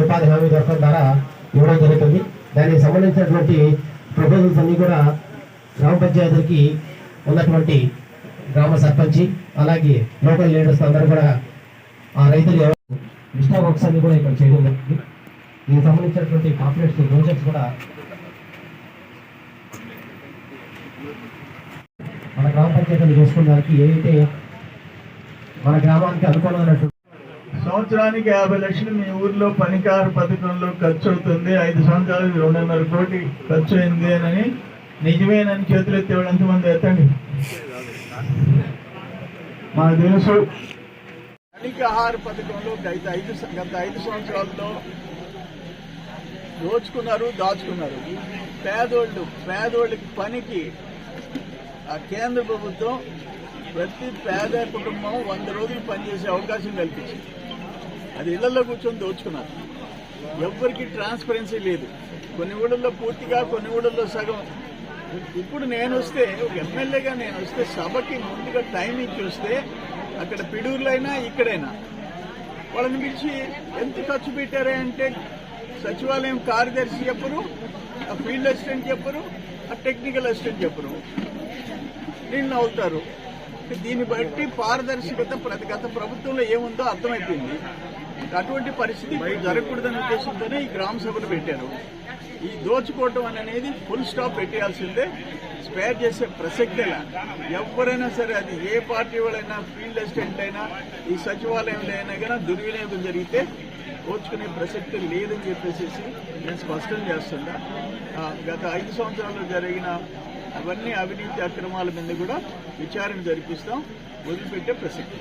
ఉపాధి హామీ పథకం ద్వారా ఇవ్వడం జరుగుతుంది. దానికి సంబంధించినటువంటి ప్రపోజల్స్ అన్ని కూడా గ్రామ పంచాయతీకి ఉన్నటువంటి గ్రామ సర్పంచి అలాగే లోకల్ లీడర్స్ అందరూ కూడా ఆ రైతులు విస్టా వర్క్స్ అన్ని కూడా ఇక్కడ చేయడం జరుగుతుంది. దీనికి సంబంధించినటువంటి కాంప్లెక్స్ ప్రాజెక్ట్స్ కూడా మన గ్రామ పంచాయతీలు చూసుకోవడానికి ఏదైతే మన గ్రామానికి అనుకూలమైనటువంటి సంవత్సరానికి 50 లక్షలు మీ ఊర్లో పనికార పథకంలో ఖర్చు అవుతుంది. 5 సంవత్సరాలు 2.5 కోటి ఖర్చు అయింది అని నిజమేనని చేతులు ఎత్తేవాడు ఎంతమంది ఎత్తండి. మాకు తెలుసు పనికాహార పథకంలో గత 5 సంవత్సరాల్లో దోచుకున్నారు, దాచుకున్నారు. పేదోళ్ళకి పనికి ఆ కేంద్ర ప్రభుత్వం ప్రతి పేద కుటుంబం 100 రోజులు పనిచేసే అవకాశం కల్పించింది. అది ఇళ్లలో కూర్చొని దోచుకున్నారు. ఎవ్వరికి ట్రాన్స్పరెన్సీ లేదు. కొన్ని ఊళ్ళల్లో పూర్తిగా, కొన్ని ఊళ్ళల్లో సగం. ఇప్పుడు నేను వస్తే, ఒక ఎమ్మెల్యేగా నేను వస్తే సభకి ముందుగా టైం ఇచ్చి వస్తే అక్కడ పిడూరులో అయినా ఇక్కడైనా వాళ్ళని పిలిచి ఎంత ఖర్చు పెట్టారే అంటే సచివాలయం కార్యదర్శి చెప్పరు, ఆ ఫీల్డ్ అసిస్టెంట్ చెప్పరు, ఆ టెక్నికల్ అసిస్టెంట్ చెప్పరు. నీళ్ళు అవుతారు. దీన్ని బట్టి పారదర్శకత గత ప్రభుత్వంలో ఏముందో అర్థమైపోయింది. అటువంటి పరిస్థితి జరగకూడదనే ఉద్దేశంతోనే ఈ గ్రామ సభలు పెట్టారు. ఈ దోచుకోవటం అనేది ఫుల్ స్టాప్ పెట్టేయాల్సిందే. స్పేర్ చేసే ప్రసక్తిలా ఎవరైనా సరే, అది ఏ పార్టీ వాళ్ళైనా, ఫీల్డ్ అసిస్టెంట్ అయినా, ఈ సచివాలయంలో అయినా కానీ దుర్వినియోగం జరిగితే దోచుకునే ప్రసక్తి లేదని చెప్పేసి నేను స్పష్టం చేస్తున్నా. గత 5 సంవత్సరాల్లో జరిగిన అవన్నీ అవినీతి అక్రమాల మీద కూడా విచారణ జరిపిస్తాం. వదిలిపెట్టే ప్రసక్తి.